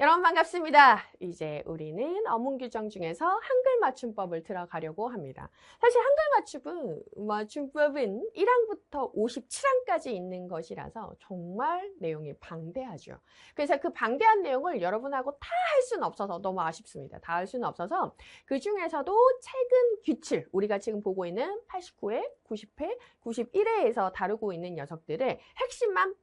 여러분 반갑습니다. 이제 우리는 어문 규정 중에서 한글 맞춤법을 들어가려고 합니다. 사실 한글 맞춤법은 1항부터 57항까지 있는 것이라서 정말 내용이 방대하죠. 그래서 그 방대한 내용을 여러분하고 다 할 수는 없어서 너무 아쉽습니다. 다 할 수는 없어서 그 중에서도 최근 규칙, 우리가 지금 보고 있는 89회, 90회, 91회에서 다루고 있는 녀석들의 핵심만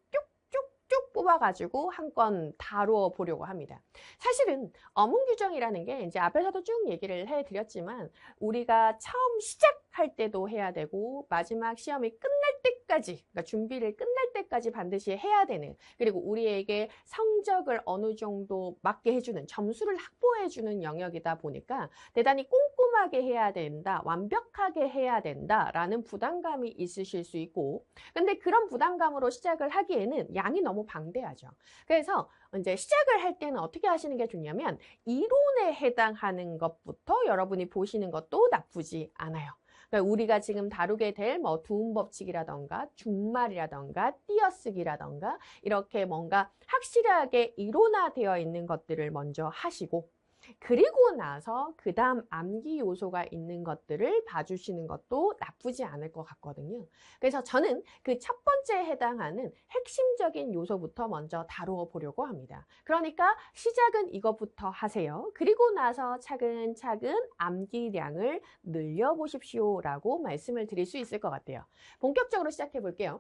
쭉 뽑아가지고 한 건 다루어 보려고 합니다. 사실은 어문 규정이라는 게 이제 앞에서도 쭉 얘기를 해드렸지만 우리가 처음 시작할 때도 해야 되고 마지막 시험이 끝날 때까지, 그러니까 준비를 끝날 때까지 반드시 해야 되는, 그리고 우리에게 성적을 어느 정도 맞게 해주는, 점수를 확보해주는 영역이다 보니까 대단히 꼼꼼하게 해야 된다, 완벽하게 해야 된다라는 부담감이 있으실 수 있고, 근데 그런 부담감으로 시작을 하기에는 양이 너무 방대하죠. 그래서 이제 시작을 할 때는 어떻게 하시는 게 좋냐면 이론에 해당하는 것부터 여러분이 보시는 것도 나쁘지 않아요. 그러니까 우리가 지금 다루게 될 뭐 두음법칙이라던가 준말이라던가 띄어쓰기라던가 이렇게 뭔가 확실하게 이론화되어 있는 것들을 먼저 하시고, 그리고 나서 그 다음 암기 요소가 있는 것들을 봐주시는 것도 나쁘지 않을 것 같거든요. 그래서 저는 그 첫 번째에 해당하는 핵심적인 요소부터 먼저 다루어 보려고 합니다. 그러니까 시작은 이것부터 하세요. 그리고 나서 차근차근 암기량을 늘려보십시오 라고 말씀을 드릴 수 있을 것 같아요. 본격적으로 시작해 볼게요.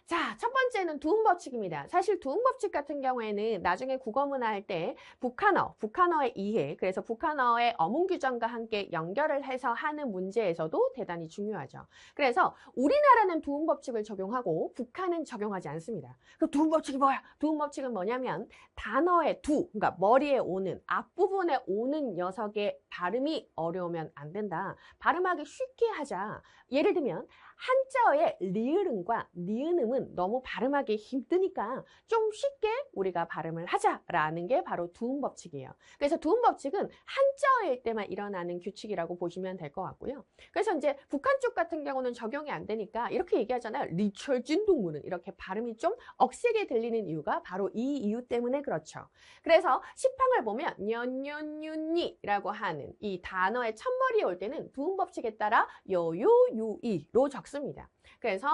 자, 첫 번째는 두음법칙입니다. 사실 두음법칙 같은 경우에는 나중에 국어문화 할 때 북한어의 이해, 그래서 북한어의 어문 규정과 함께 연결을 해서 하는 문제에서도 대단히 중요하죠. 그래서 우리나라는 두음법칙을 적용하고 북한은 적용하지 않습니다. 그 두음법칙이 뭐야? 두음법칙은 뭐냐면 단어의 그러니까 머리에 오는, 앞부분에 오는 녀석의 발음이 어려우면 안 된다. 발음하기 쉽게 하자. 예를 들면 한자어의 리을음과 니은음은 너무 발음하기 힘드니까 좀 쉽게 우리가 발음을 하자라는 게 바로 두음법칙이에요. 그래서 두음법칙은 한자어일 때만 일어나는 규칙이라고 보시면 될 것 같고요. 그래서 이제 북한 쪽 같은 경우는 적용이 안 되니까 이렇게 얘기하잖아요. 리철진 동문은 이렇게 발음이 좀 억세게 들리는 이유가 바로 이 이유 때문에 그렇죠. 그래서 시팡을 보면 년년윤니라고 하는 이 단어의 첫머리에 올 때는 두음법칙에 따라 여요유이로 적습니다. 그래서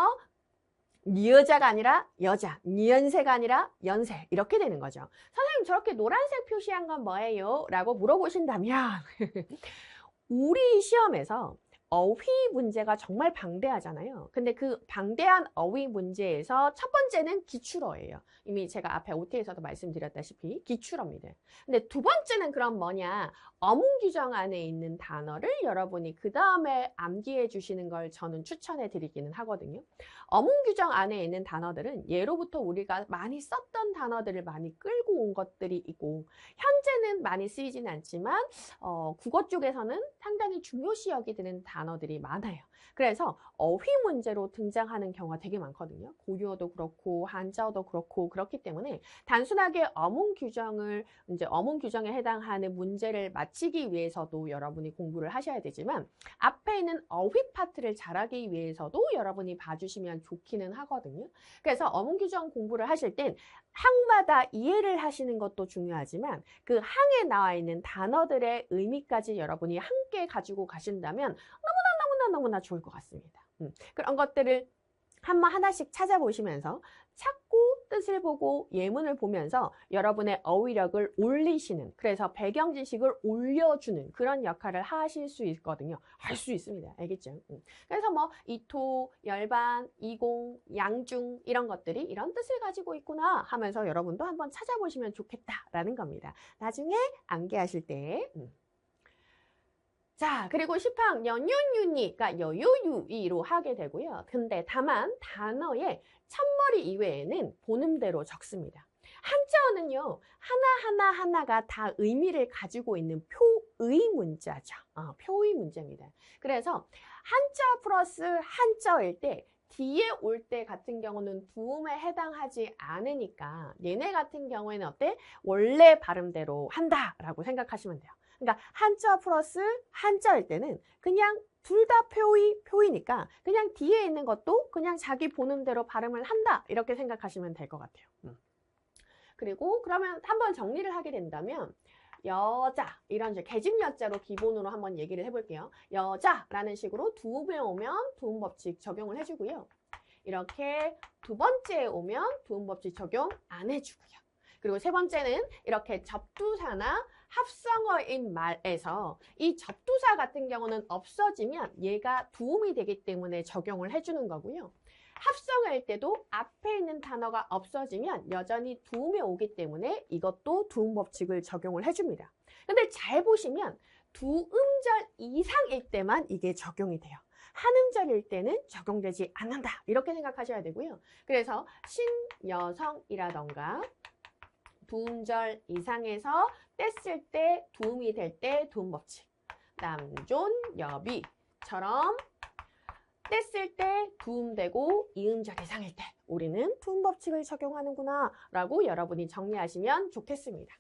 니여자가 아니라 여자, 니연세가 아니라 연세 이렇게 되는 거죠. 선생님 저렇게 노란색 표시한 건 뭐예요? 라고 물어보신다면 우리 시험에서 어휘 문제가 정말 방대하잖아요. 근데 그 방대한 어휘 문제에서 첫 번째는 기출어예요. 이미 제가 앞에 OT에서도 말씀드렸다시피 기출어입니다. 근데 두 번째는 그럼 뭐냐? 어문 규정 안에 있는 단어를 여러분이 그 다음에 암기해 주시는 걸 저는 추천해 드리기는 하거든요. 어문 규정 안에 있는 단어들은 예로부터 우리가 많이 썼던 단어들을 많이 끌고 온 것들이 있고, 현재는 많이 쓰이진 않지만 국어 쪽에서는 상당히 중요시 여기는 단어들이 많아요. 그래서 어휘 문제로 등장하는 경우가 되게 많거든요. 고유어도 그렇고 한자어도 그렇고, 그렇기 때문에 단순하게 어문 규정에 해당하는 문제를 맞히기 위해서도 여러분이 공부를 하셔야 되지만 앞에 있는 어휘 파트를 잘하기 위해서도 여러분이 봐주시면 좋기는 하거든요. 그래서 어문 규정 공부를 하실 땐 항마다 이해를 하시는 것도 중요하지만 그 항에 나와 있는 단어들의 의미까지 여러분이 함께 가지고 가신다면 너무나 좋을 것 같습니다. 그런 것들을 하나씩 찾아보시면서 찾고 뜻을 보고 예문을 보면서 여러분의 어휘력을 올리시는, 그래서 배경 지식을 올려주는 그런 역할을 하실 수 있거든요. 할 수 있습니다. 알겠죠? 그래서 뭐 이토, 열반, 이공, 양중 이런 것들이 이런 뜻을 가지고 있구나 하면서 여러분도 한번 찾아보시면 좋겠다라는 겁니다. 나중에 암기하실 때. 자, 그리고 시팡 연윤윤니가 여유유이로 하게 되고요. 근데 다만 단어의 첫머리 이외에는 본음대로 적습니다. 한자어는요, 하나가 다 의미를 가지고 있는 표의 문자죠. 표의 문제입니다. 그래서 한자 플러스 한자어일 때 뒤에 올 때 같은 경우는 두음에 해당하지 않으니까 얘네 같은 경우에는 어때? 원래 발음대로 한다라고 생각하시면 돼요. 그러니까 한자 플러스 한자일 때는 그냥 둘 다 표이니까 그냥 뒤에 있는 것도 그냥 자기 보는 대로 발음을 한다 이렇게 생각하시면 될 것 같아요. 그리고 그러면 한번 정리를 하게 된다면 여자, 이런 이제 계집 여자로 기본으로 한번 얘기를 해볼게요. 여자라는 식으로 두 배 오면 두음 법칙 적용을 해주고요. 이렇게 두 번째에 오면 두음 법칙 적용 안 해주고요. 그리고 세 번째는 이렇게 접두사나 합성어인 말에서 이 접두사 같은 경우는 없어지면 얘가 두음이 되기 때문에 적용을 해주는 거고요. 합성어일 때도 앞에 있는 단어가 없어지면 여전히 두음에 오기 때문에 이것도 두음 법칙을 적용을 해줍니다. 근데 잘 보시면 두 음절 이상일 때만 이게 적용이 돼요. 한 음절일 때는 적용되지 않는다. 이렇게 생각하셔야 되고요. 그래서 신여성이라던가 두 음절 이상에서 뗐을 때 두음이 될 때 두음 법칙. 남존여비처럼 뗐을 때 두음되고 이음절 이상일 때 우리는 두음 법칙을 적용하는구나 라고 여러분이 정리하시면 좋겠습니다.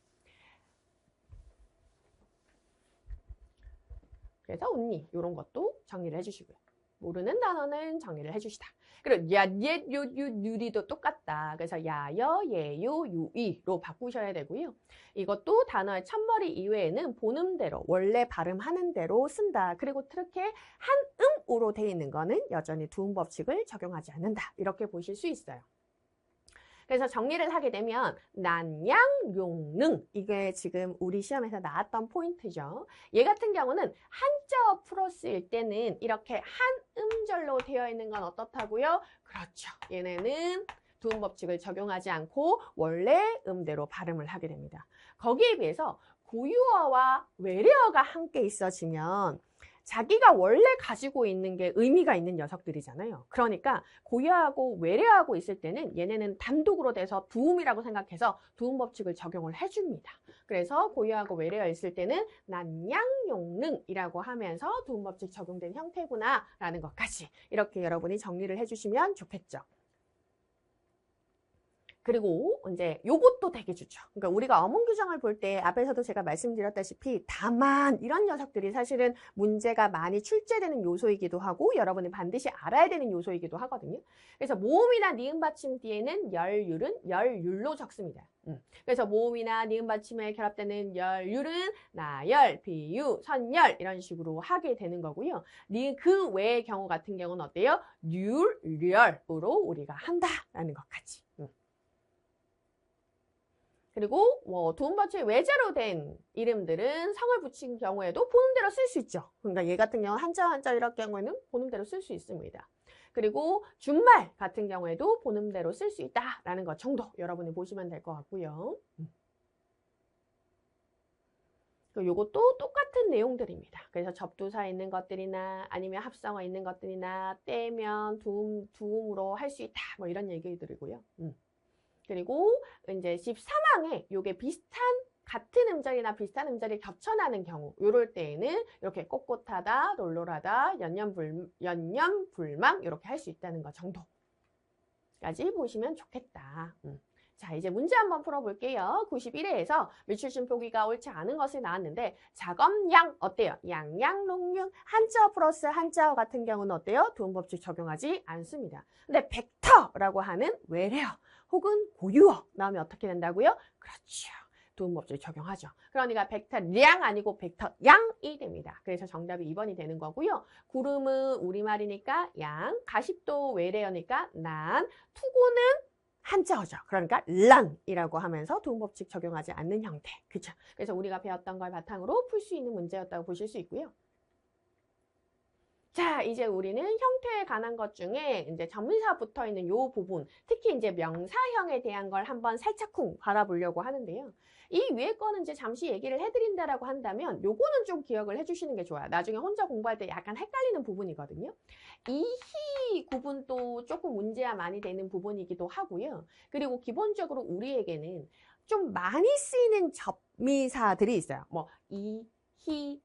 그래서 언니 이런 것도 정리를 해주시고요. 모르는 단어는 정리를 해주시다. 그리고 야, 옛, 요, 유, 유리도 똑같다. 그래서 야, 여, 예, 요, 유, 이로 바꾸셔야 되고요. 이것도 단어의 첫머리 이외에는 본음대로 원래 발음하는 대로 쓴다. 그리고 그렇게 한 음으로 되어 있는 거는 여전히 두음 법칙을 적용하지 않는다. 이렇게 보실 수 있어요. 그래서 정리를 하게 되면 난양, 용능 이게 지금 우리 시험에서 나왔던 포인트죠. 얘 같은 경우는 한자어 플러스일 때는 이렇게 한 음절로 되어 있는 건 어떻다고요? 그렇죠. 얘네는 두음 법칙을 적용하지 않고 원래 음대로 발음을 하게 됩니다. 거기에 비해서 고유어와 외래어가 함께 있어지면 자기가 원래 가지고 있는 게 의미가 있는 녀석들이잖아요. 그러니까 고유하고 외래하고 있을 때는 얘네는 단독으로 돼서 두음이라고 생각해서 두음 법칙을 적용을 해줍니다. 그래서 고유하고 외래어 있을 때는 난양용능이라고 하면서 두음 법칙 적용된 형태구나 라는 것까지 이렇게 여러분이 정리를 해주시면 좋겠죠. 그리고 이제 요것도 되게 좋죠. 그러니까 우리가 어문 규정을 볼 때 앞에서도 제가 말씀드렸다시피 다만 이런 녀석들이 사실은 문제가 많이 출제되는 요소이기도 하고 여러분이 반드시 알아야 되는 요소이기도 하거든요. 그래서 모음이나 니은 받침 뒤에는 열율은 열율로 적습니다. 그래서 모음이나 니은 받침에 결합되는 열율은 나열, 비유, 선열 이런 식으로 하게 되는 거고요. 그 외의 경우 같은 경우는 어때요? 률, 렬으로 우리가 한다라는 것까지. 그리고 두음 법칙 외자로 된 이름들은 성을 붙인 경우에도 본음대로 쓸 수 있죠. 그러니까 얘 같은 경우 한자 이럴 경우에는 본음대로 쓸 수 있습니다. 그리고 준말 같은 경우에도 본음대로 쓸 수 있다라는 것 정도 여러분이 보시면 될 것 같고요. 요것도 똑같은 내용들입니다. 그래서 접두사 있는 것들이나 아니면 합성어 있는 것들이나 떼면 두음으로 할 수 있다. 뭐 이런 얘기들이고요. 그리고 이제 13항에 요게 같은 음절이나 비슷한 음절이 겹쳐나는 경우 요럴 때에는 이렇게 꼿꼿하다, 놀놀하다, 연년불망 이렇게 할 수 있다는 것 정도까지 보시면 좋겠다. 자, 이제 문제 한번 풀어볼게요. 91회에서 밀출신 표기가 옳지 않은 것이 나왔는데 작업양 어때요? 양양, 농융, 한자어 플러스 한자어 같은 경우는 어때요? 두음 법칙 적용하지 않습니다. 근데 벡터라고 하는 외래어 혹은 고유어 나오면 어떻게 된다고요? 그렇죠. 두음 법칙 적용하죠. 그러니까 벡터량 아니고 벡터양이 됩니다. 그래서 정답이 2번이 되는 거고요. 구름은 우리말이니까 양, 가십도 외래어니까 난, 투구는 한자어죠. 그러니까 란이라고 하면서 두음 법칙 적용하지 않는 형태. 그렇죠? 그래서 우리가 배웠던 걸 바탕으로 풀 수 있는 문제였다고 보실 수 있고요. 자, 이제 우리는 형태에 관한 것 중에 이제 전미사 붙어 있는 요 부분, 특히 이제 명사형에 대한 걸 한번 살짝쿵 바라보려고 하는데요. 이 위에 거는 이제 잠시 얘기를 해드린다라고 한다면 요거는 좀 기억을 해주시는 게 좋아요. 나중에 혼자 공부할 때 약간 헷갈리는 부분이거든요. 이 희 구분도 조금 문제가 많이 되는 부분이기도 하고요. 그리고 기본적으로 우리에게는 좀 많이 쓰이는 접미사들이 있어요. 뭐 이, 히,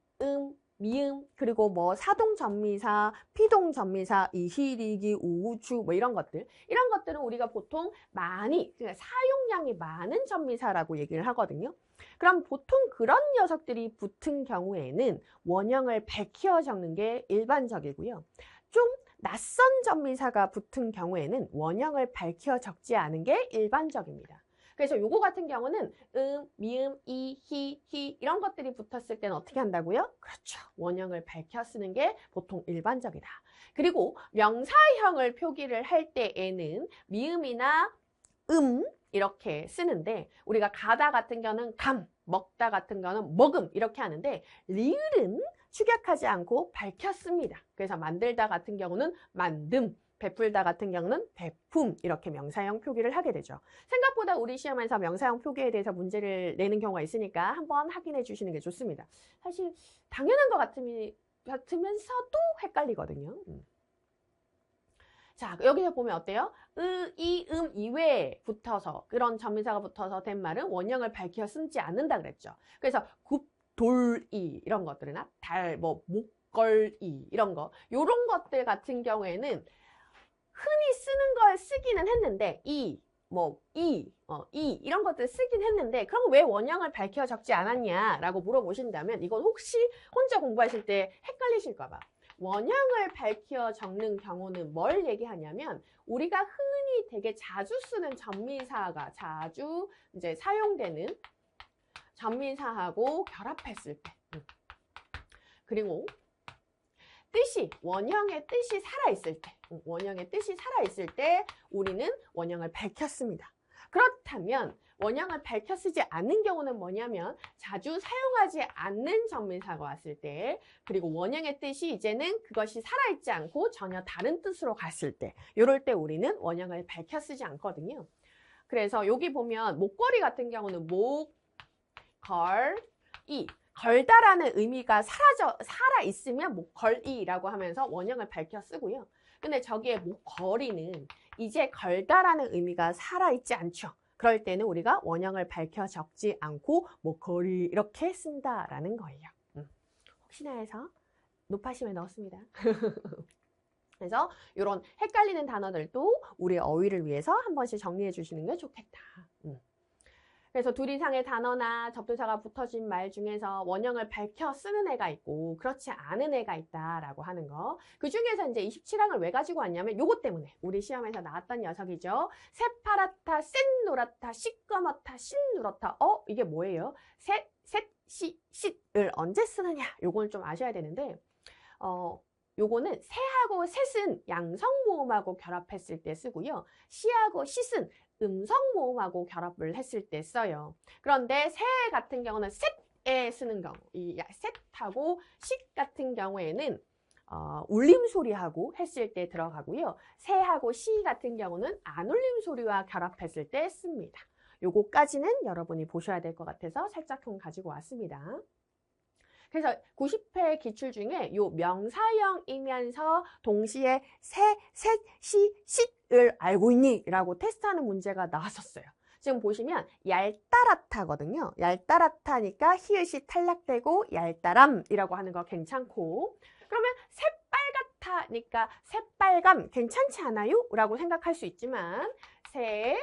미음, 그리고 뭐 사동 접미사, 피동 접미사, 이희리기, 우주 뭐 이런 것들은 우리가 보통 많이 그러니까 사용량이 많은 접미사라고 얘기를 하거든요. 그럼 보통 그런 녀석들이 붙은 경우에는 원형을 밝혀 적는 게 일반적이고요. 좀 낯선 접미사가 붙은 경우에는 원형을 밝혀 적지 않은 게 일반적입니다. 그래서 요거 같은 경우는 미음, 이, 히 이런 것들이 붙었을 때는 어떻게 한다고요? 그렇죠. 원형을 밝혀 쓰는 게 보통 일반적이다. 그리고 명사형을 표기를 할 때에는 미음이나 이렇게 쓰는데 우리가 가다 같은 경우는 감, 먹다 같은 경우는 먹음 이렇게 하는데 리을은 축약하지 않고 밝혔습니다. 그래서 만들다 같은 경우는 만듦, 베풀다 같은 경우는 베품 이렇게 명사형 표기를 하게 되죠. 생각보다 우리 시험에서 명사형 표기에 대해서 문제를 내는 경우가 있으니까 한번 확인해 주시는 게 좋습니다. 사실 당연한 것 같으면서도 헷갈리거든요. 자, 여기서 보면 어때요? 이, 이외에 붙어서 그런 전미사가 붙어서 된 말은 원형을 밝혀 쓰지 않는다 그랬죠. 그래서 굽, 돌, 이 이런 것들이나 달, 목걸, 이 이런 거 요런 것들 같은 경우에는 흔히 쓰는 걸 쓰기는 했는데 이런 것들 쓰긴 했는데 그럼 왜 원형을 밝혀 적지 않았냐라고 물어보신다면 이건 혹시 혼자 공부하실 때 헷갈리실까 봐. 원형을 밝혀 적는 경우는 뭘 얘기하냐면 우리가 흔히 되게 자주 쓰는 전미사가 자주 이제 사용되는 전미사하고 결합했을 때 그리고 원형의 뜻이 살아있을 때 우리는 원형을 밝혔습니다. 그렇다면 원형을 밝혀 쓰지 않는 경우는 뭐냐면 자주 사용하지 않는 전미사가 왔을 때 그리고 원형의 뜻이 이제는 그것이 살아있지 않고 전혀 다른 뜻으로 갔을 때 이럴 때 우리는 원형을 밝혀 쓰지 않거든요. 그래서 여기 보면 목걸이 같은 경우는 목걸이 걸다라는 의미가 살아있으면 목걸이라고 하면서 원형을 밝혀 쓰고요. 근데 저기에 목걸이는 이제 걸다라는 의미가 살아있지 않죠. 그럴 때는 우리가 원형을 밝혀 적지 않고 목걸이 이렇게 쓴다라는 거예요. 혹시나 해서 노파심에 넣었습니다. 그래서 이런 헷갈리는 단어들도 우리의 어휘를 위해서 한 번씩 정리해 주시는 게 좋겠다. 그래서 둘 이상의 단어나 접두사가 붙어진 말 중에서 원형을 밝혀 쓰는 애가 있고 그렇지 않은 애가 있다라고 하는 거. 그 중에서 이제 27항을 왜 가지고 왔냐면 요것 때문에 우리 시험에서 나왔던 녀석이죠. 새파랗다, 샛노랗다, 시꺼멓다, 신누렇다. 이게 뭐예요? 싯을 언제 쓰느냐? 요걸 좀 아셔야 되는데 요거는 새하고 셋은 양성모음하고 결합했을 때 쓰고요. 시하고 싯은 음성모음하고 결합을 했을 때 써요. 그런데 새 같은 경우는 셋에 쓰는 경우, 이 셋하고 식 같은 경우에는 울림소리하고 했을 때 들어가고요. 새하고 시 같은 경우는 안울림소리와 결합했을 때 씁니다. 요거까지는 여러분이 보셔야 될 것 같아서 살짝 좀 가지고 왔습니다. 그래서 90회 기출 중에 요 명사형이면서 동시에 셋, 시, 싯을 알고 있니? 라고 테스트하는 문제가 나왔었어요. 지금 보시면 얄따라타거든요. 얄따라타니까 히읗이 탈락되고 얄따람이라고 하는 거 괜찮고 그러면 새빨갛다니까 새빨감 괜찮지 않아요? 라고 생각할 수 있지만 셋,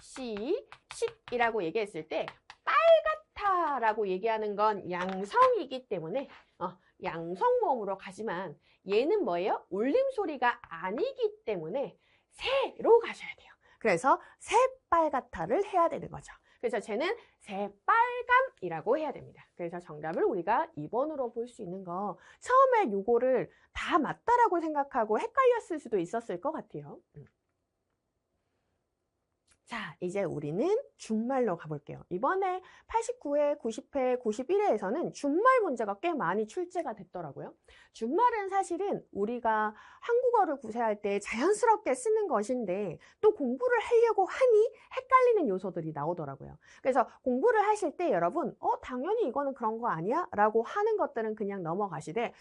시, 싯이라고 얘기했을 때 라고 얘기하는 건 양성이기 때문에 양성모음으로 가지만 얘는 뭐예요? 울림소리가 아니기 때문에 새로 가셔야 돼요. 그래서 새빨갛다를 해야 되는 거죠. 그래서 쟤는 새빨감이라고 해야 됩니다. 그래서 정답을 우리가 2번으로 볼 수 있는 거 처음에 요거를 다 맞다라고 생각하고 헷갈렸을 수도 있었을 것 같아요. 자, 이제 우리는 준말로 가볼게요. 이번에 89회, 90회, 91회에서는 준말 문제가 꽤 많이 출제가 됐더라고요. 준말은 사실은 우리가 한국어를 구사할 때 자연스럽게 쓰는 것인데 또 공부를 하려고 하니 헷갈리는 요소들이 나오더라고요. 그래서 공부를 하실 때 여러분, 당연히 이거는 그런 거 아니야? 라고 하는 것들은 그냥 넘어가시되,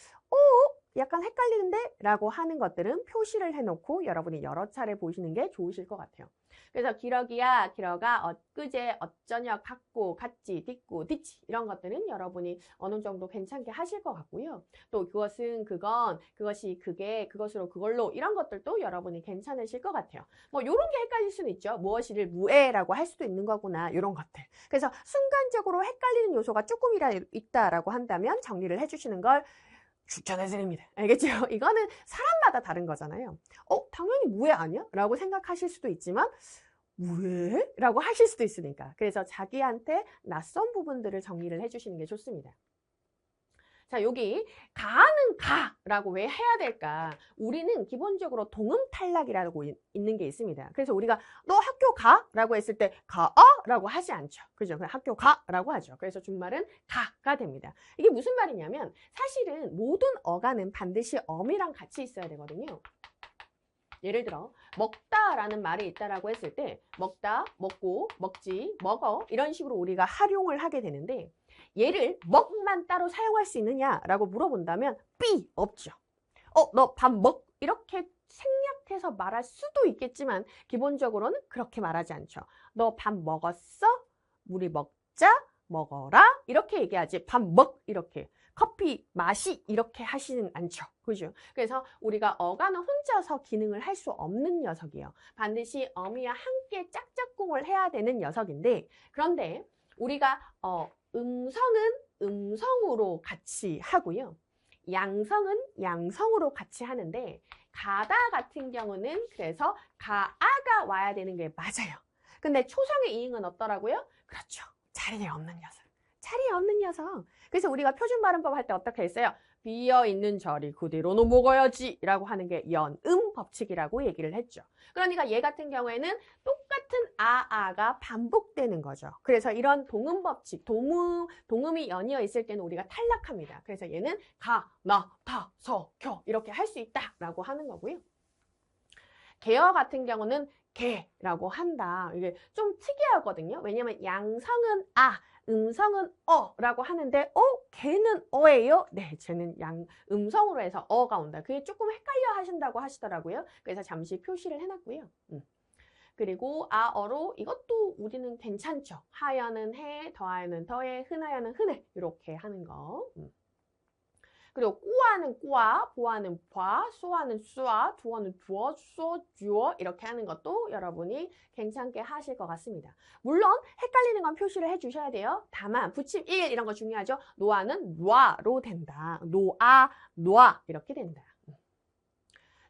약간 헷갈리는데? 라고 하는 것들은 표시를 해놓고 여러분이 여러 차례 보시는 게 좋으실 것 같아요. 그래서 기러기야, 기러가, 엊그제, 어쩌녁, 같고, 같지, 딛고, 딛지 이런 것들은 여러분이 어느 정도 괜찮게 하실 것 같고요. 또 그것은, 그건, 그것이, 그게, 그것으로, 그걸로 이런 것들도 여러분이 괜찮으실 것 같아요. 요런 게 헷갈릴 수는 있죠. 무엇이를 무에라고 할 수도 있는 거구나. 요런 것들. 그래서 순간적으로 헷갈리는 요소가 조금이라도 있다라고 한다면 정리를 해주시는 걸 추천해드립니다. 알겠죠? 이거는 사람마다 다른 거잖아요. 당연히 무해 아니야? 라고 생각하실 수도 있지만 왜? 라고 하실 수도 있으니까. 그래서 자기한테 낯선 부분들을 정리를 해주시는 게 좋습니다. 자, 여기 가는 가라고 왜 해야 될까? 우리는 기본적으로 동음 탈락이라고 있는 게 있습니다. 그래서 우리가 너 학교 가? 라고 했을 때 가? 라고 하지 않죠. 그죠? 그냥 학교 가? 라고 하죠. 그래서 준말은 가가 됩니다. 이게 무슨 말이냐면 사실은 모든 어가는 반드시 어미랑 같이 있어야 되거든요. 예를 들어 먹다라는 말이 있다라고 했을 때 먹다, 먹고, 먹지, 먹어 이런 식으로 우리가 활용을 하게 되는데 얘를 먹만 따로 사용할 수 있느냐라고 물어본다면 B 없죠. 너 밥 먹? 이렇게 생략해서 말할 수도 있겠지만 기본적으로는 그렇게 말하지 않죠. 너 밥 먹었어? 우리 먹자, 먹어라 이렇게 얘기하지 밥 먹 이렇게. 커피 마시 이렇게 하시는 않죠. 그죠? 그래서 우리가 어가는 혼자서 기능을 할 수 없는 녀석이에요. 반드시 어미와 함께 짝짝꿍을 해야 되는 녀석인데 그런데 우리가 음성은 음성으로 같이 하고요. 양성은 양성으로 같이 하는데 가다 같은 경우는 그래서 가아가 와야 되는 게 맞아요. 근데 초성의 이응은 없더라고요. 그렇죠. 자리에 없는 녀석. 자리에 없는 녀석. 그래서 우리가 표준 발음법 할 때 어떻게 했어요? 비어있는 자리 그대로 먹어야지 라고 하는 게 연음 법칙이라고 얘기를 했죠. 그러니까 얘 같은 경우에는 똑같은 아가 반복되는 거죠. 그래서 이런 동음 법칙, 동음이 연이어 있을 때는 우리가 탈락합니다. 그래서 얘는 가, 나, 다, 서, 겨 이렇게 할 수 있다라고 하는 거고요. 개어 같은 경우는 개라고 한다. 이게 좀 특이하거든요. 왜냐면 양성은 음성은 라고 하는데 걔는 어예요? 네, 쟤는 음성으로 해서 어가 온다. 그게 조금 헷갈려 하신다고 하시더라고요. 그래서 잠시 표시를 해놨고요. 그리고 아어로 이것도 우리는 괜찮죠. 하여는 해, 더하여는 더해, 흔하여는 흔해 이렇게 하는 거. 그리고 꾸아는 꾸아, 보아는 봐, 쏘아는 쏘아, 두어는 두어, 쏘, 주어 이렇게 하는 것도 여러분이 괜찮게 하실 것 같습니다. 물론 헷갈리는 건 표시를 해주셔야 돼요. 다만 붙임 1 이런 거 중요하죠. 노아는 노아로 된다. 노아, 노아 이렇게 된다.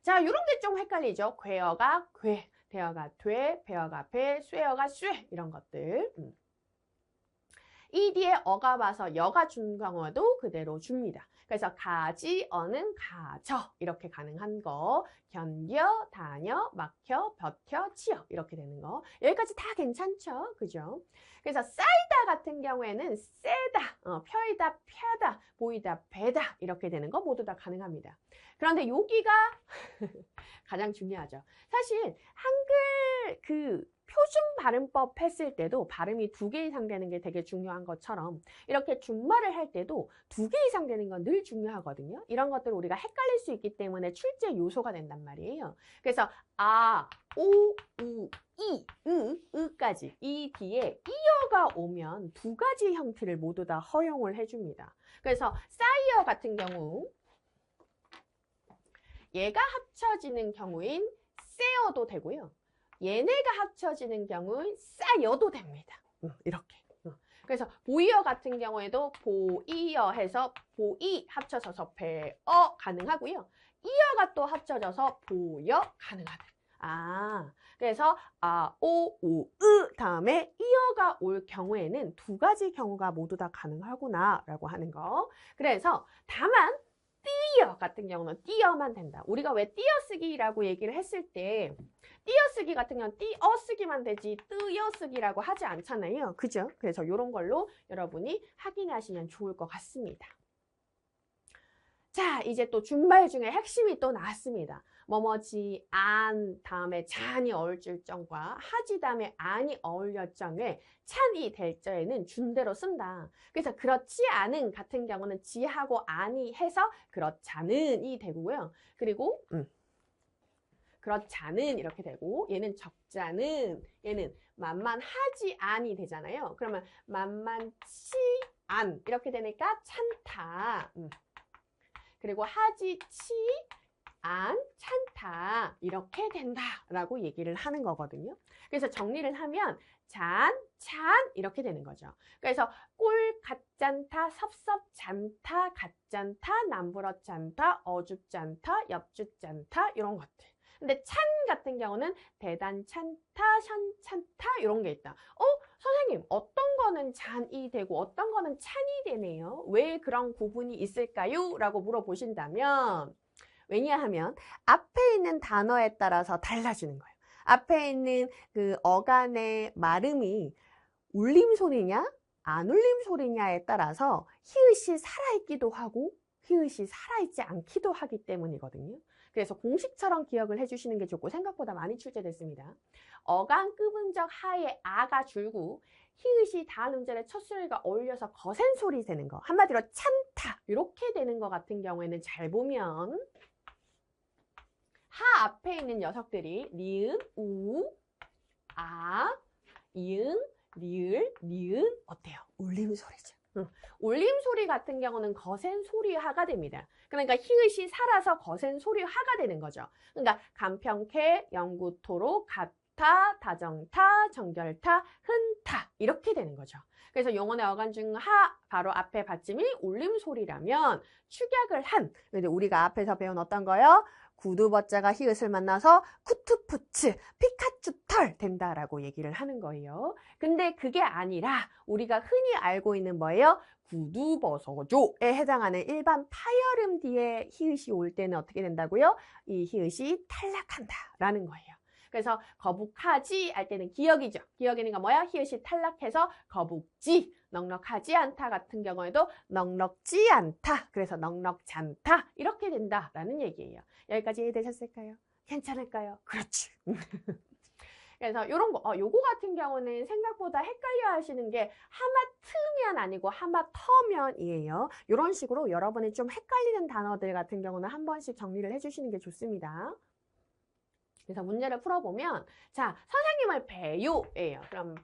자, 이런 게 좀 헷갈리죠. 괴어가 괴, 대어가 돼, 배어가 배, 쇠어가 쇠 이런 것들. 이 뒤에 어가 와서 여가 준 경우도 그대로 줍니다. 그래서 가지, 어는 가져 이렇게 가능한 거. 견뎌, 다녀, 막혀, 버텨, 치여 이렇게 되는 거. 여기까지 다 괜찮죠? 그죠? 그래서 쌓이다 같은 경우에는 세다, 펴이다, 펴다, 보이다, 배다 이렇게 되는 거 모두 다 가능합니다. 그런데 여기가 가장 중요하죠. 사실 한글 표준 발음법 했을 때도 발음이 2개 이상 되는 게 되게 중요한 것처럼 이렇게 준말을 할 때도 2개 이상 되는 건 늘 중요하거든요. 이런 것들을 우리가 헷갈릴 수 있기 때문에 출제 요소가 된단 말이에요. 그래서 아, 오, 우, 이, 으까지 이 뒤에 이어가 오면 2가지 형태를 모두 다 허용을 해줍니다. 그래서 싸이어 같은 경우 얘가 합쳐지는 경우인 세어도 되고요. 얘네가 합쳐지는 경우는 싸여도 됩니다. 이렇게. 그래서 보이어 같은 경우에도 보이어 해서 보이 합쳐져서 배어 가능하고요. 이어가 또 합쳐져서 보여 가능하다. 그래서 오, 우, 으 다음에 이어가 올 경우에는 2가지 경우가 모두 다 가능하구나 라고 하는 거. 그래서 다만 띄어 같은 경우는 띄어만 된다. 우리가 왜 띄어쓰기라고 얘기를 했을 때 띄어쓰기 같은 경우는 띄어쓰기만 되지 뜨여쓰기라고 하지 않잖아요. 그죠? 그래서 이런 걸로 여러분이 확인하시면 좋을 것 같습니다. 자, 이제 또 준말 중에 핵심이 또 나왔습니다. 뭐뭐지, 안 다음에 잔이 어울릴 정과 하지 다음에 안이 어울릴 정에 찬이 될 적에는 준대로 쓴다. 그래서 그렇지 않은 같은 경우는 지하고 안이 해서 그렇잖은이 되고요. 그리고 그렇잖은 이렇게 되고 얘는 적잖은 얘는 만만하지 않이 되잖아요. 그러면 만만치 안 이렇게 되니까 찬다. 그리고 하지 치 안 찬다 이렇게 된다라고 얘기를 하는 거거든요. 그래서 정리를 하면 잔, 찬 이렇게 되는 거죠. 그래서 꼴 같잖다, 섭섭잖다, 같잖다, 남부럽잖다, 어줍잖다, 엽줍잖다 이런 것들. 근데 찬 같은 경우는 대단찬타, 현찬타 이런 게 있다. 선생님 어떤 거는 잔이 되고 어떤 거는 찬이 되네요. 왜 그런 구분이 있을까요? 라고 물어보신다면 왜냐하면 앞에 있는 단어에 따라서 달라지는 거예요. 앞에 있는 그 어간의 마름이 울림 소리냐 안 울림 소리냐에 따라서 히읗이 살아있기도 하고 히읗이 살아있지 않기도 하기 때문이거든요. 그래서 공식처럼 기억을 해주시는 게 좋고 생각보다 많이 출제됐습니다. 어간 끄분적 하에 아가 줄고 히읗이 다음 음절의 첫 소리가 어울려서 거센 소리 되는 거. 한마디로 찬타 이렇게 되는 거 같은 경우에는 잘 보면 하 앞에 있는 녀석들이 니은, 우, 아, 이응, 리을, 니은 어때요? 울림 소리죠. 울림 소리 같은 경우는 거센 소리 하가 됩니다. 그러니까 히읗이 살아서 거센 소리 하가 되는 거죠. 그러니까 간평캐, 영구토로, 가타, 다정타, 정결타, 흔타 이렇게 되는 거죠. 그래서 용언의 어간 중 하 바로 앞에 받침이 울림 소리라면 축약을 한 근데 우리가 앞에서 배운 어떤 거요? 구두버자가 히읗을 만나서 쿠투푸츠, 피카츄털 된다라고 얘기를 하는 거예요. 근데 그게 아니라 우리가 흔히 알고 있는 뭐예요? 구두버서조에 해당하는 일반 파열음 뒤에 히읗이 올 때는 어떻게 된다고요? 이 히읗이 탈락한다라는 거예요. 그래서 거북하지 할 때는 기역이죠. 기역이니까 뭐야? 히읗이 탈락해서 거북지, 넉넉하지 않다 같은 경우에도 넉넉지 않다. 그래서 넉넉잖다. 이렇게 된다라는 얘기예요. 여기까지 이해되셨을까요? 괜찮을까요? 그렇지. 그래서 요런 거, 요거 같은 경우는 생각보다 헷갈려 하시는 게 하마트면 아니고 하마터면이에요. 이런 식으로 여러분이 좀 헷갈리는 단어들 같은 경우는 한 번씩 정리를 해주시는 게 좋습니다. 그래서 문제를 풀어보면 자 선생님을 배요예요. 그럼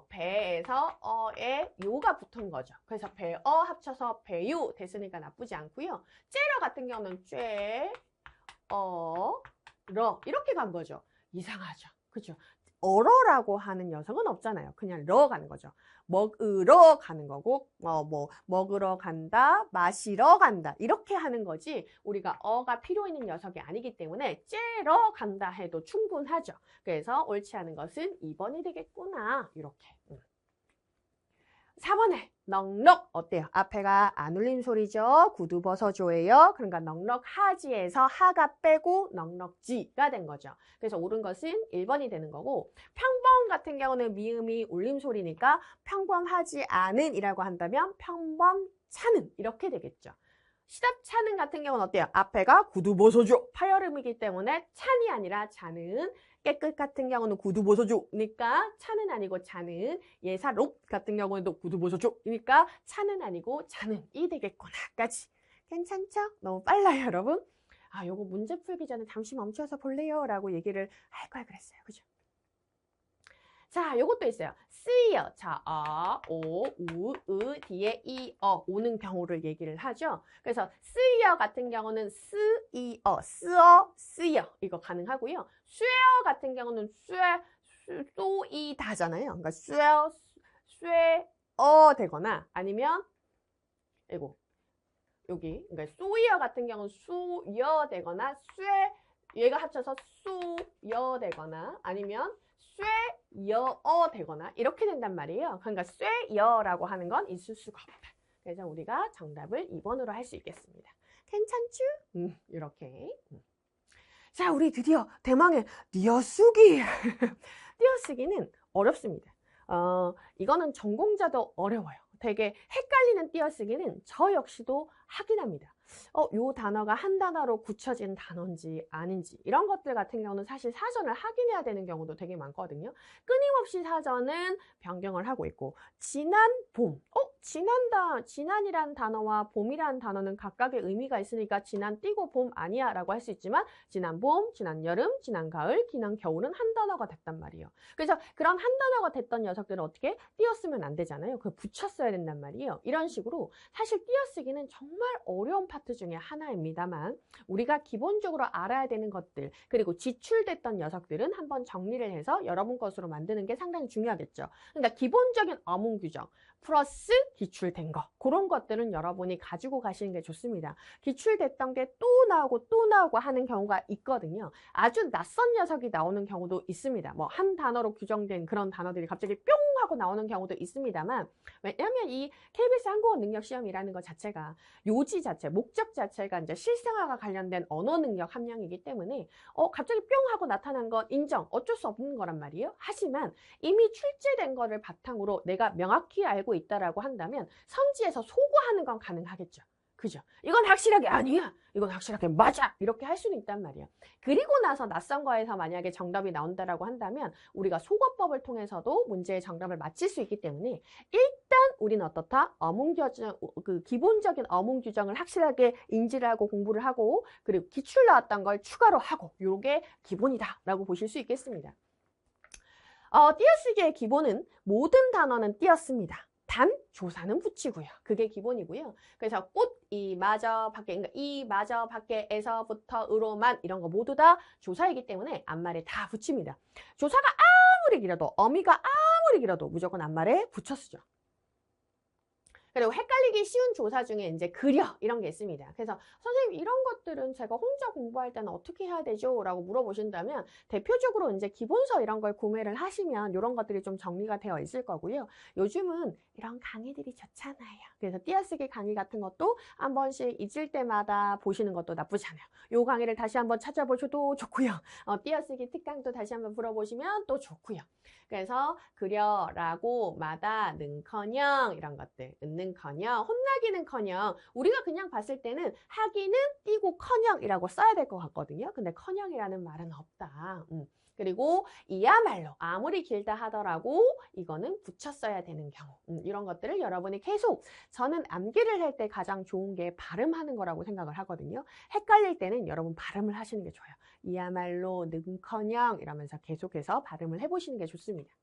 배에서 어에 요가 붙은 거죠. 그래서 배어 합쳐서 배요 됐으니까 나쁘지 않고요. 째러 같은 경우는 쬐, 러 이렇게 간 거죠. 이상하죠. 그죠? 어러라고 하는 녀석은 없잖아요. 그냥 러 가는 거죠. 먹으러 가는 거고 먹으러 간다, 마시러 간다 이렇게 하는 거지 우리가 어가 필요 있는 녀석이 아니기 때문에 째러 간다 해도 충분하죠. 그래서 옳지 않은 것은 2번이 되겠구나. 이렇게 4번에 넉넉 어때요? 앞에가 안 울린 소리죠. 구두버서조예요. 그러니까 넉넉하지에서 하가 빼고 넉넉지가 된 거죠. 그래서 옳은 것은 1번이 되는 거고 평범 같은 경우는 미음이 울림 소리니까 평범하지 않은 이라고 한다면 평범차는 이렇게 되겠죠. 시답차는 같은 경우는 어때요? 앞에가 구두버서조 파열음이기 때문에 찬이 아니라 자는 깨끗 같은 경우는 구두버서조니까 차는 아니고 자는 예사롭 같은 경우에도 구두버서조니까 차는 아니고 자는이 되겠구나까지. 괜찮죠? 너무 빨라요 여러분. 요거 문제 풀기 전에 잠시 멈춰서 볼래요? 라고 얘기를 할 걸 그랬어요. 그죠? 자, 요것도 있어요. 쓰이어. 자, 오, 우, 으, 뒤에 이, 오는 경우를 얘기를 하죠. 그래서 쓰이어 같은 경우는 쓰이어, 쓰어, 쓰이어. 이거 가능하고요. 쇠어 같은 경우는 쏘이다잖아요. 그러니까 쇠어, 쇠어 되거나 아니면, 이거, 여기. 그러니까 쏘이어 같은 경우는 수여 되거나 얘가 합쳐서 수여 되거나 아니면 쇠여어 되거나 이렇게 된단 말이에요. 그러니까 쇠여라고 하는 건 있을 수가 없다. 그래서 우리가 정답을 2번으로 할 수 있겠습니다. 괜찮죠? 이렇게. 자, 우리 드디어 대망의 띄어쓰기. 띄어쓰기는 어렵습니다. 이거는 전공자도 어려워요. 되게 헷갈리는 띄어쓰기는 저 역시도 하긴 합니다. 요 단어가 한 단어로 굳혀진 단어인지 아닌지 이런 것들 같은 경우는 사실 사전을 확인해야 되는 경우도 되게 많거든요. 끊임없이 사전은 변경을 하고 있고 지난 봄, 지난이란 단어와 봄이라는 단어는 각각의 의미가 있으니까 지난 띄고 봄 아니야 라고 할 수 있지만 지난 봄, 지난 여름, 지난 가을, 지난 겨울은 한 단어가 됐단 말이에요. 그래서 그런 한 단어가 됐던 녀석들은 어떻게 띄었으면 안 되잖아요. 그걸 붙였어야 된단 말이에요. 이런 식으로 사실 띄어쓰기는 정말 어려운 파트 중에 하나입니다만 우리가 기본적으로 알아야 되는 것들 그리고 지출됐던 녀석들은 한번 정리를 해서 여러분 것으로 만드는 게 상당히 중요하겠죠. 그러니까 기본적인 어문 규정 플러스 기출된 거. 그런 것들은 여러분이 가지고 가시는 게 좋습니다. 기출됐던 게 또 나오고 하는 경우가 있거든요. 아주 낯선 녀석이 나오는 경우도 있습니다. 뭐 한 단어로 규정된 그런 단어들이 갑자기 뿅 하고 나오는 경우도 있습니다만, 왜냐하면 이 KBS 한국어 능력 시험이라는 것 자체가 요지 자체, 목적 자체가 이제 실생활과 관련된 언어 능력 함량이기 때문에 갑자기 뿅 하고 나타난 건 인정, 어쩔 수 없는 거란 말이에요. 하지만 이미 출제된 거를 바탕으로 내가 명확히 알고 있다라고 한다면 선지에서 소구하는 건 가능하겠죠. 그죠? 이건 확실하게 아니야. 이건 확실하게 맞아. 이렇게 할 수는 있단 말이에요. 그리고 나서 낯선 거에서 만약에 정답이 나온다라고 한다면 우리가 소거법을 통해서도 문제의 정답을 맞힐 수 있기 때문에 일단 우리는 어떻다? 그 기본적인 어문 규정을 확실하게 인지를 하고 공부를 하고 그리고 기출 나왔던 걸 추가로 하고 이게 기본이다라고 보실 수 있겠습니다. 띄어쓰기의 기본은 모든 단어는 띄었습니다. 단 조사는 붙이고요. 그게 기본이고요. 그래서 꽃, 이, 마저, 밖에, 그러니까 이, 마저, 밖에에서부터, 으로만 이런 거 모두 다 조사이기 때문에 앞말에 다 붙입니다. 조사가 아무리 길어도 어미가 아무리 길어도 무조건 앞말에 붙여 쓰죠. 그리고 헷갈리기 쉬운 조사 중에 이제 그려 이런 게 있습니다. 그래서 선생님 이런 것들은 제가 혼자 공부할 때는 어떻게 해야 되죠? 라고 물어보신다면 대표적으로 이제 기본서 이런 걸 구매를 하시면 이런 것들이 좀 정리가 되어 있을 거고요. 요즘은 이런 강의들이 좋잖아요. 그래서 띄어쓰기 강의 같은 것도 한 번씩 잊을 때마다 보시는 것도 나쁘지 않아요. 요 강의를 다시 한번 찾아보셔도 좋고요. 띄어쓰기 특강도 다시 한번 들어보시면 또 좋고요. 그래서 그려라고 마다 는커녕 이런 것들 은는커녕 혼나기는커녕 우리가 그냥 봤을 때는 하기는 띄고 커녕이라고 써야 될 것 같거든요. 근데 커녕이라는 말은 없다. 그리고 이야말로 아무리 길다 하더라도 이거는 붙여 써야 되는 경우 이런 것들을 여러분이 계속 저는 암기를 할 때 가장 좋은 게 발음하는 거라고 생각을 하거든요. 헷갈릴 때는 여러분 발음을 하시는 게 좋아요. 이야말로 는커녕 이러면서 계속해서 발음을 해보시는 게 좋습니다.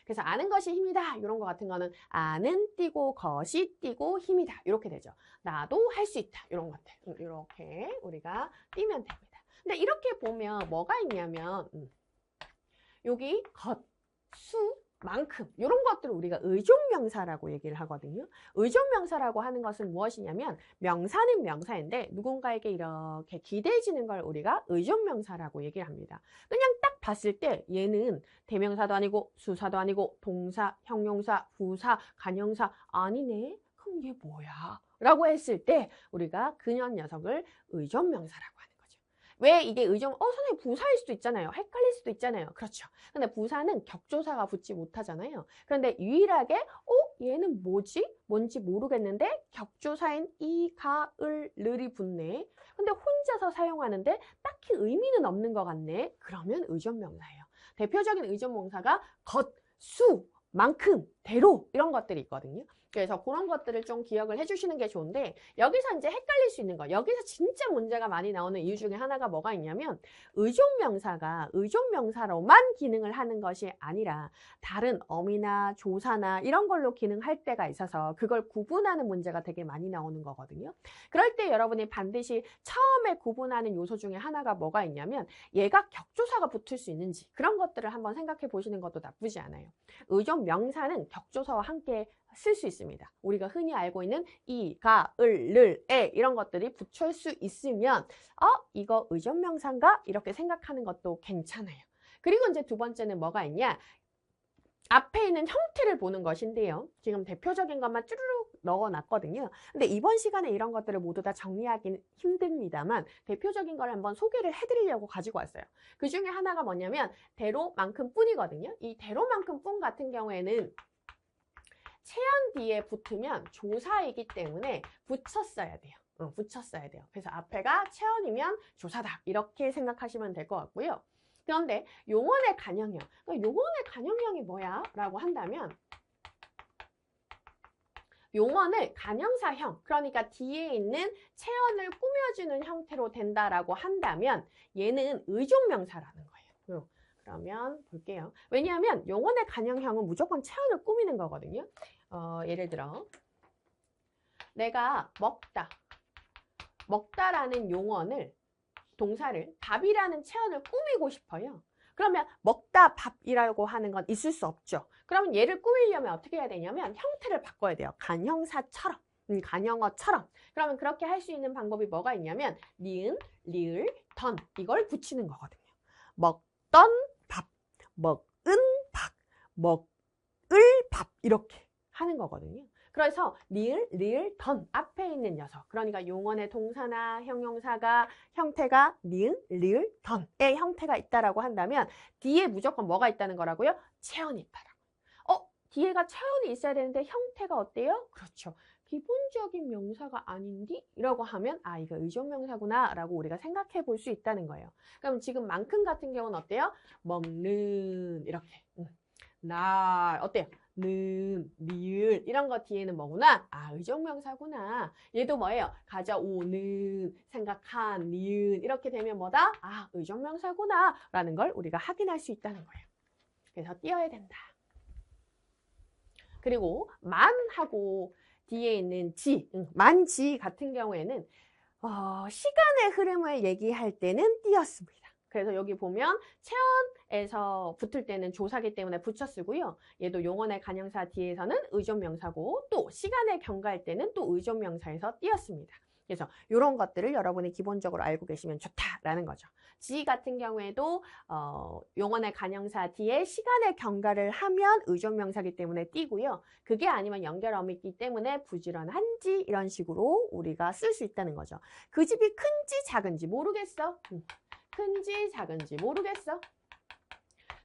그래서 아는 것이 힘이다 이런 거 같은 거는 아는 띄고 것이 띄고 힘이다 이렇게 되죠. 나도 할 수 있다 이런 것들 이렇게 우리가 띄면 됩니다. 근데 이렇게 보면 뭐가 있냐면 여기 것, 수, 만큼 이런 것들을 우리가 의존명사라고 얘기를 하거든요. 의존명사라고 하는 것은 무엇이냐면 명사는 명사인데 누군가에게 이렇게 기대해지는 걸 우리가 의존명사라고 얘기를 합니다. 그냥 딱 봤을 때 얘는 대명사도 아니고 수사도 아니고 동사, 형용사, 부사, 관형사 아니네? 그럼 얘 뭐야? 라고 했을 때 우리가 그년 녀석을 의존명사라고 하는 거죠. 왜 이게 선생님 부사일 수도 있잖아요. 헷갈릴 수도 있잖아요. 그렇죠. 근데 부사는 격조사가 붙지 못하잖아요. 그런데 유일하게 얘는 뭐지? 뭔지 모르겠는데 격조사인 이, 가, 을, 르이 붙네. 근데 혼자서 사용하는데 딱히 의미는 없는 것 같네. 그러면 의존명사예요. 대표적인 의존명사가 것, 수, 만큼, 대로 이런 것들이 있거든요. 그래서 그런 것들을 좀 기억을 해주시는 게 좋은데 여기서 이제 헷갈릴 수 있는 거 여기서 진짜 문제가 많이 나오는 이유 중에 하나가 뭐가 있냐면 의존명사가 의존명사로만 기능을 하는 것이 아니라 다른 어미나 조사나 이런 걸로 기능할 때가 있어서 그걸 구분하는 문제가 되게 많이 나오는 거거든요. 그럴 때 여러분이 반드시 처음에 구분하는 요소 중에 하나가 뭐가 있냐면 얘가 격조사가 붙을 수 있는지 그런 것들을 한번 생각해 보시는 것도 나쁘지 않아요. 의존명사는 격조사와 함께 쓸 수 있습니다. 우리가 흔히 알고 있는 이, 가, 을, 를, 에 이런 것들이 붙을 수 있으면 이거 의존명사인가? 이렇게 생각하는 것도 괜찮아요. 그리고 이제 두 번째는 뭐가 있냐? 앞에 있는 형태를 보는 것인데요. 지금 대표적인 것만 쭈르륵 넣어놨거든요. 근데 이번 시간에 이런 것들을 모두 다 정리하기는 힘듭니다만 대표적인 걸 한번 소개를 해드리려고 가지고 왔어요. 그 중에 하나가 뭐냐면 대로만큼 뿐이거든요. 이 대로만큼 뿐 같은 경우에는 체언 뒤에 붙으면 조사이기 때문에 붙였어야 돼요. 붙였어야 돼요. 그래서 앞에가 체언이면 조사다. 이렇게 생각하시면 될 것 같고요. 그런데 용언의 간형형. 그러니까 용언의 간형형이 뭐야? 라고 한다면 용언을 간형사형, 그러니까 뒤에 있는 체언을 꾸며주는 형태로 된다라고 한다면 얘는 의존명사라는 거예요. 그러면 볼게요. 왜냐하면 용언의 간형형은 무조건 체언을 꾸미는 거거든요. 예를 들어 내가 먹다라는 용언을 동사를 밥이라는 체언을 꾸미고 싶어요. 그러면 먹다 밥이라고 하는 건 있을 수 없죠. 그러면 얘를 꾸미려면 어떻게 해야 되냐면 형태를 바꿔야 돼요. 간형사처럼. 간형어처럼. 그러면 그렇게 할 수 있는 방법이 뭐가 있냐면 니은, 리을, 던 이걸 붙이는 거거든요. 먹던 밥, 먹은 밥, 먹을 밥 이렇게 하는 거거든요. 그래서 니을, 리을, 던 앞에 있는 녀석 그러니까 용언의 동사나 형용사가 형태가 니은, 리을, 던의 형태가 있다라고 한다면 뒤에 무조건 뭐가 있다는 거라고요? 체언이 있다라고. 뒤에가 체언이 있어야 되는데 형태가 어때요? 그렇죠. 기본적인 명사가 아닌디? 라고 하면 아 이거 의존명사구나 라고 우리가 생각해 볼 수 있다는 거예요. 그럼 지금 만큼 같은 경우는 어때요? 먹는 이렇게 날 어때요? 는, 리을 이런 거 뒤에는 뭐구나? 아 의존명사구나. 얘도 뭐예요? 가져오는, 생각한, 니은 이렇게 되면 뭐다? 아 의존명사구나 라는 걸 우리가 확인할 수 있다는 거예요. 그래서 띄어야 된다. 그리고 만하고 뒤에 있는 지, 만지 같은 경우에는 시간의 흐름을 얘기할 때는 띄었습니다. 그래서 여기 보면 체언에서 붙을 때는 조사기 때문에 붙여 쓰고요. 얘도 용언의 간형사 뒤에서는 의존명사고 또 시간을 경과할 때는 또 의존명사에서 띄었습니다. 그래서 이런 것들을 여러분이 기본적으로 알고 계시면 좋다라는 거죠. 지 같은 경우에도 용언의 간형사 뒤에 시간의 경과를 하면 의존명사기 때문에 띄고요. 그게 아니면 연결어미이기 때문에 부지런한지 이런 식으로 우리가 쓸 수 있다는 거죠. 그 집이 큰지 작은지 모르겠어. 큰지 작은지 모르겠어.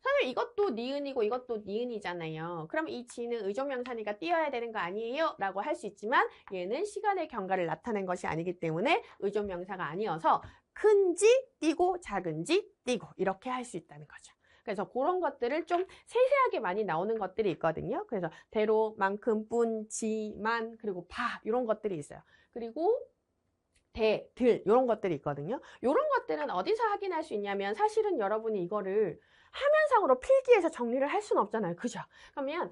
사실 이것도 니은이고 이것도 니은이잖아요. 그럼 이 지는 의존명사니까 띄어야 되는 거 아니에요? 라고 할 수 있지만 얘는 시간의 경과를 나타낸 것이 아니기 때문에 의존명사가 아니어서 큰지 띄고 작은지 띄고 이렇게 할 수 있다는 거죠. 그래서 그런 것들을 좀 세세하게 많이 나오는 것들이 있거든요. 그래서 대로, 만큼, 뿐, 지, 만, 그리고 바 이런 것들이 있어요. 그리고 대, 들 이런 것들이 있거든요. 이런 것들은 어디서 확인할 수 있냐면 사실은 여러분이 이거를 화면상으로 필기해서 정리를 할 수는 없잖아요. 그죠? 그러면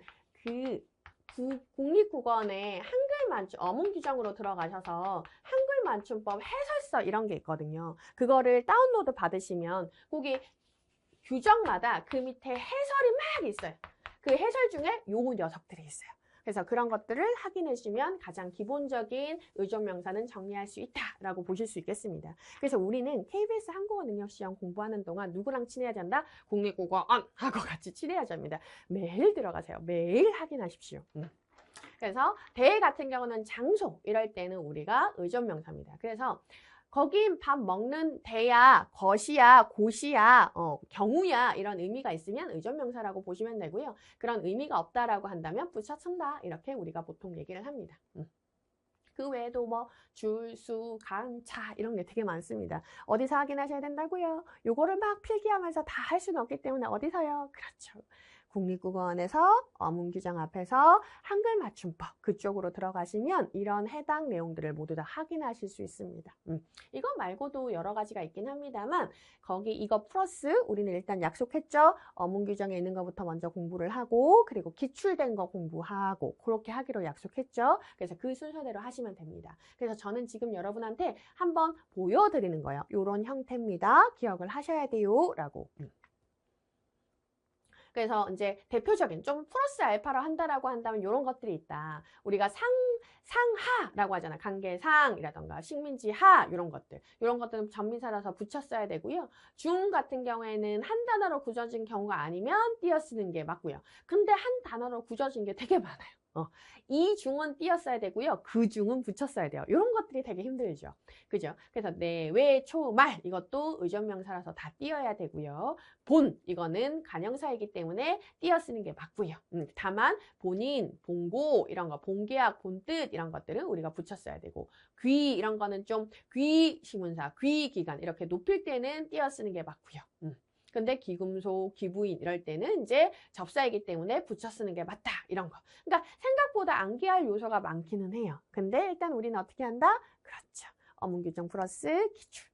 국립국어원에 한글 맞춤, 어문 규정으로 들어가셔서 한글 맞춤법 해설서 이런 게 있거든요. 그거를 다운로드 받으시면 거기 규정마다 그 밑에 해설이 막 있어요. 그 해설 중에 요 녀석들이 있어요. 그래서 그런 것들을 확인해 주시면 가장 기본적인 의존명사는 정리할 수 있다라고 보실 수 있겠습니다. 그래서 우리는 KBS 한국어 능력 시험 공부하는 동안 누구랑 친해야 된다? 국립국어원하고 같이 친해야 합니다. 매일 들어가세요. 매일 확인하십시오. 그래서 대 같은 경우는 장소 이럴 때는 우리가 의존명사입니다. 그래서 거긴 밥 먹는 대야, 것이야, 곳이야, 경우야 이런 의미가 있으면 의존명사라고 보시면 되고요. 그런 의미가 없다라고 한다면 붙여쓴다 이렇게 우리가 보통 얘기를 합니다. 그 외에도 뭐 줄, 수, 간, 차 이런 게 되게 많습니다. 어디서 확인하셔야 된다고요? 요거를 막 필기하면서 다 할 수는 없기 때문에 어디서요? 그렇죠. 국립국어원에서 어문규정 앞에서 한글 맞춤법 그쪽으로 들어가시면 이런 해당 내용들을 모두 다 확인하실 수 있습니다. 이거 말고도 여러 가지가 있긴 합니다만 거기 이거 플러스 우리는 일단 약속했죠. 어문규정에 있는 것부터 먼저 공부를 하고 그리고 기출된 거 공부하고 그렇게 하기로 약속했죠. 그래서 그 순서대로 하시면 됩니다. 그래서 저는 지금 여러분한테 한번 보여드리는 거예요. 이런 형태입니다. 기억을 하셔야 돼요. 라고. 그래서 이제 대표적인 좀 플러스 알파로 한다라고 한다면 이런 것들이 있다. 우리가 상하라고 하잖아. 관계상이라던가 식민지하 이런 것들. 이런 것들은 전미사라서 붙였어야 되고요. 중 같은 경우에는 한 단어로 굳어진 경우가 아니면 띄어 쓰는 게 맞고요. 근데 한 단어로 굳어진 게 되게 많아요. 이 중은 띄었어야 되고요. 그 중은 붙였어야 돼요. 이런 것들이 되게 힘들죠. 그죠? 그래서 내, 왜, 초, 말 이것도 의존명사라서 다 띄어야 되고요. 본 이거는 간형사이기 때문에 띄어 쓰는 게 맞고요. 다만 본인, 본고 이런 거, 본계약, 본뜻 이런 것들은 우리가 붙였어야 되고 귀 이런 거는 좀 귀시문사, 귀기간 이렇게 높일 때는 띄어 쓰는 게 맞고요. 근데 기금속, 기부인 이럴 때는 이제 접사이기 때문에 붙여 쓰는 게 맞다 이런 거. 그러니까 생각보다 암기할 요소가 많기는 해요. 근데 일단 우리는 어떻게 한다? 그렇죠. 어문규정 플러스 기출.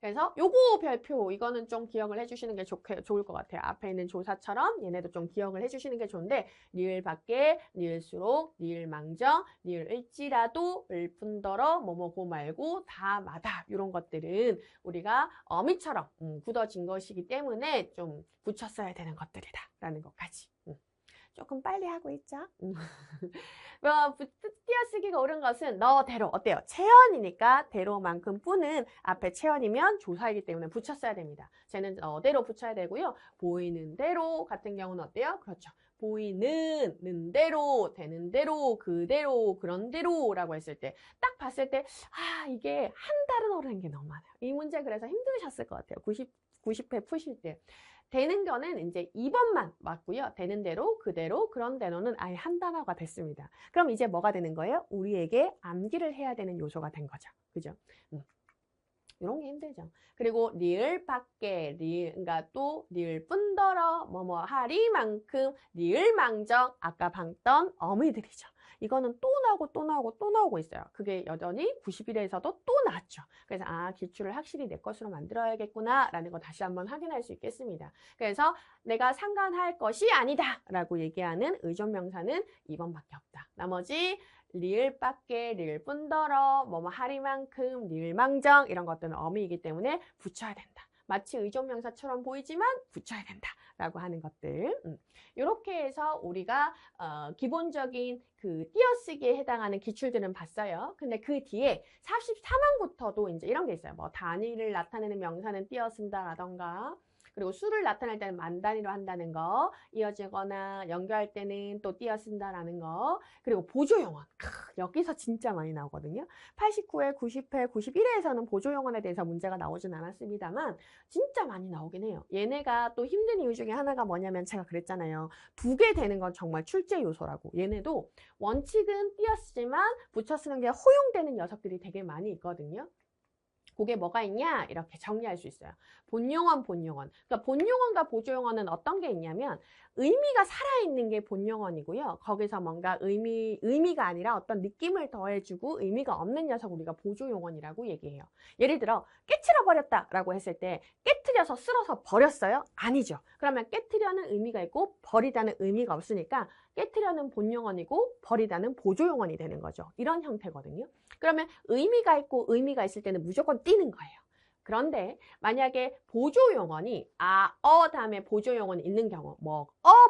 그래서 요거 별표 이거는 좀 기억을 해주시는 게 좋을 것 같아요. 앞에 있는 조사처럼 얘네도 좀 기억을 해주시는 게 좋은데 니을 밖에, 니을수록, 니을망정, 니을일지라도, 을뿐더러, 뭐뭐고 말고, 다마다 이런 것들은 우리가 어미처럼 굳어진 것이기 때문에 좀 붙였어야 되는 것들이다 라는 것까지. 조금 빨리 하고 있죠? 띄어쓰기가 옳은 것은 너대로 어때요? 체언이니까 대로만큼 뿌는 앞에 체언이면 조사이기 때문에 붙였어야 됩니다. 쟤는 너대로 붙여야 되고요. 보이는 대로 같은 경우는 어때요? 그렇죠. 보이는 대로, 되는 대로, 그대로, 그런 대로라고 했을 때 딱 봤을 때 이게 한 달은 어려운 게 너무 많아요. 이 문제 그래서 힘드셨을 것 같아요. 90회 푸실 때. 되는 거는 이제 2번만 맞고요. 되는 대로, 그대로, 그런 대로는 아예 한 단어가 됐습니다. 그럼 이제 뭐가 되는 거예요? 우리에게 암기를 해야 되는 요소가 된 거죠. 그죠? 이런 게 힘들죠. 그리고 니을 밖에, 그러니까 또 니을 뿐더러, 뭐뭐 하리만큼, 니을 망정, 아까 봤던 어미들이죠. 이거는 또 나오고 또 나오고 또 나오고 있어요. 그게 여전히 91에서도 또 나왔죠. 그래서 기출을 확실히 내 것으로 만들어야겠구나 라는 거 다시 한번 확인할 수 있겠습니다. 그래서 내가 상관할 것이 아니다 라고 얘기하는 의존명사는 2번밖에 없다. 나머지 리을 밖에, 리을 뿐더러, 뭐뭐 하리만큼, 리을 망정 이런 것들은 어미이기 때문에 붙여야 된다. 마치 의존명사처럼 보이지만 붙여야 된다 라고 하는 것들. 이렇게 해서 우리가 기본적인 그 띄어쓰기에 해당하는 기출들은 봤어요. 근데 그 뒤에 44만부터도 이제 이런 게 있어요. 뭐 단위를 나타내는 명사는 띄어 쓴다라던가 그리고 수를 나타낼 때는 만 단위로 한다는 거, 이어지거나 연결할 때는 또 띄어 쓴다라는 거, 그리고 보조용언. 여기서 진짜 많이 나오거든요. 89회, 90회, 91회에서는 보조용언에 대해서 문제가 나오진 않았습니다만 진짜 많이 나오긴 해요. 얘네가 또 힘든 이유 중에 하나가 뭐냐면 제가 그랬잖아요. 2개 되는 건 정말 출제 요소라고. 얘네도 원칙은 띄어 쓰지만 붙여 쓰는 게 허용되는 녀석들이 되게 많이 있거든요. 그게 뭐가 있냐? 이렇게 정리할 수 있어요. 본용언, 본용언. 그러니까 본용언과 보조용언은 어떤 게 있냐면 의미가 살아있는 게 본용언이고요. 거기서 뭔가 의미가 아니라 어떤 느낌을 더해주고 의미가 없는 녀석 우리가 보조용언이라고 얘기해요. 예를 들어 깨트려 버렸다라고 했을 때 깨트려서 쓸어서 버렸어요? 아니죠. 그러면 깨트려는 의미가 있고 버리다는 의미가 없으니까 깨트려는 본용언이고 버리다는 보조용언이 되는 거죠. 이런 형태거든요. 그러면 의미가 있고 의미가 있을 때는 무조건 띄는 거예요. 그런데 만약에 보조용언이 다음에 보조용언이 있는 경우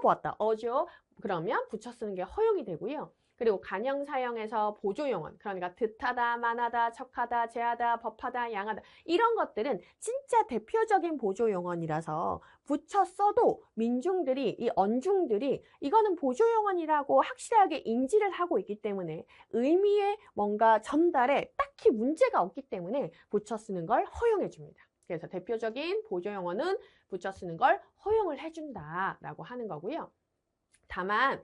보았다, 어죠? 그러면 붙여 쓰는 게 허용이 되고요. 그리고 간형 사형에서 보조용언, 그러니까 듯하다, 만하다, 척하다, 제하다, 법하다, 양하다 이런 것들은 진짜 대표적인 보조용언이라서 붙여 써도 민중들이, 이 언중들이 이거는 보조용언이라고 확실하게 인지를 하고 있기 때문에 의미의 뭔가 전달에 딱히 문제가 없기 때문에 붙여 쓰는 걸 허용해 줍니다. 그래서 대표적인 보조용언은 붙여 쓰는 걸 허용을 해준다라고 하는 거고요. 다만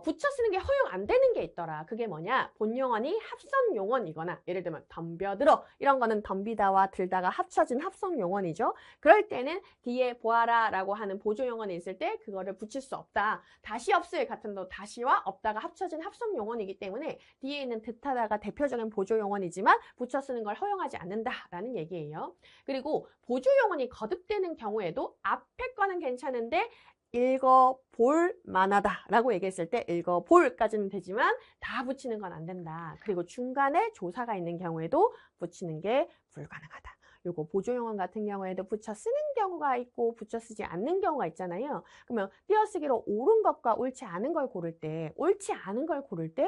붙여 쓰는 게 허용 안 되는 게 있더라. 그게 뭐냐? 본용언이 합성용언이거나 예를 들면 덤벼들어 이런 거는 덤비다와 들다가 합쳐진 합성용언이죠. 그럴 때는 뒤에 보아라 라고 하는 보조용언이 있을 때 그거를 붙일 수 없다. 다시 없을 같은 거 다시와 없다가 합쳐진 합성용언이기 때문에 뒤에 있는 듯하다가 대표적인 보조용언이지만 붙여 쓰는 걸 허용하지 않는다라는 얘기예요. 그리고 보조용언이 거듭되는 경우에도 앞에 거는 괜찮은데 읽어볼 만하다 라고 얘기했을 때 읽어볼까지는 되지만 다 붙이는 건 안 된다. 그리고 중간에 조사가 있는 경우에도 붙이는 게 불가능하다. 요거 보조용언 같은 경우에도 붙여 쓰는 경우가 있고 붙여 쓰지 않는 경우가 있잖아요. 그러면 띄어쓰기로 옳은 것과 옳지 않은 걸 고를 때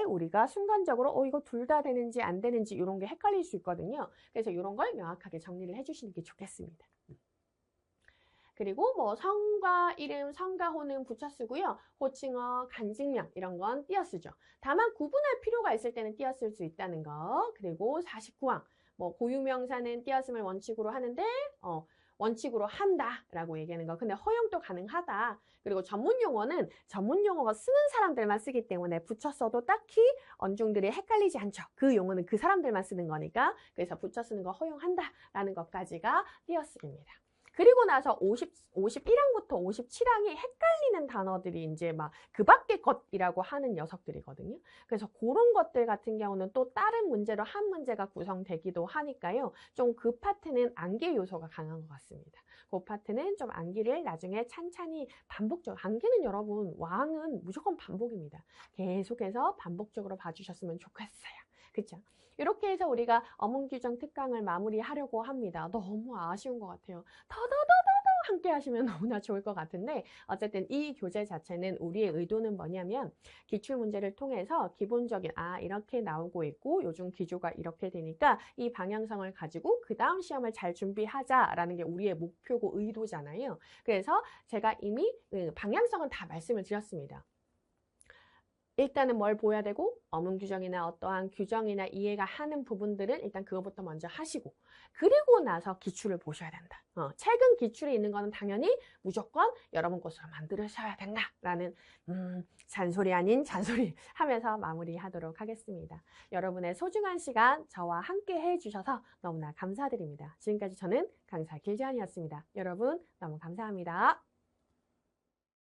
우리가 순간적으로 이거 둘 다 되는지 안 되는지 이런 게 헷갈릴 수 있거든요. 그래서 이런 걸 명확하게 정리를 해주시는 게 좋겠습니다. 그리고 뭐 성과 이름, 성과 호는 붙여 쓰고요. 호칭어, 간직명 이런 건 띄어 쓰죠. 다만 구분할 필요가 있을 때는 띄어 쓸 수 있다는 거. 그리고 49항 뭐 고유명사는 띄어 쓰을 원칙으로 하는데 원칙으로 한다라고 얘기하는 거. 근데 허용도 가능하다. 그리고 전문용어는 전문용어가 쓰는 사람들만 쓰기 때문에 붙여 써도 딱히 언중들이 헷갈리지 않죠. 그 용어는 그 사람들만 쓰는 거니까. 그래서 붙여 쓰는 거 허용한다라는 것까지가 띄어쓰기입니다. 그리고 나서 51항부터 57항이 헷갈리는 단어들이 이제 막 그 밖의 것이라고 하는 녀석들이거든요. 그래서 그런 것들 같은 경우는 또 다른 문제로 한 문제가 구성되기도 하니까요. 좀 그 파트는 암기 요소가 강한 것 같습니다. 그 파트는 좀 암기를 나중에 찬찬히 반복적으로, 암기는 여러분 왕은 무조건 반복입니다. 계속해서 반복적으로 봐주셨으면 좋겠어요. 그쵸? 이렇게 해서 우리가 어문규정 특강을 마무리하려고 합니다. 너무 아쉬운 것 같아요. 더더더더더 함께 하시면 너무나 좋을 것 같은데 어쨌든 이 교재 자체는 우리의 의도는 뭐냐면 기출문제를 통해서 기본적인 이렇게 나오고 있고 요즘 기조가 이렇게 되니까 이 방향성을 가지고 그 다음 시험을 잘 준비하자라는 게 우리의 목표고 의도잖아요. 그래서 제가 이미 방향성은 다 말씀을 드렸습니다. 일단은 뭘 보여야 되고 어문 규정이나 어떠한 규정이나 이해가 하는 부분들은 일단 그거부터 먼저 하시고 그리고 나서 기출을 보셔야 된다. 최근 기출이 있는 거는 당연히 무조건 여러분 것으로 만들으셔야 된다라는 잔소리 아닌 잔소리 하면서 마무리하도록 하겠습니다. 여러분의 소중한 시간 저와 함께 해주셔서 너무나 감사드립니다. 지금까지 저는 강사 길지안이었습니다. 여러분 너무 감사합니다.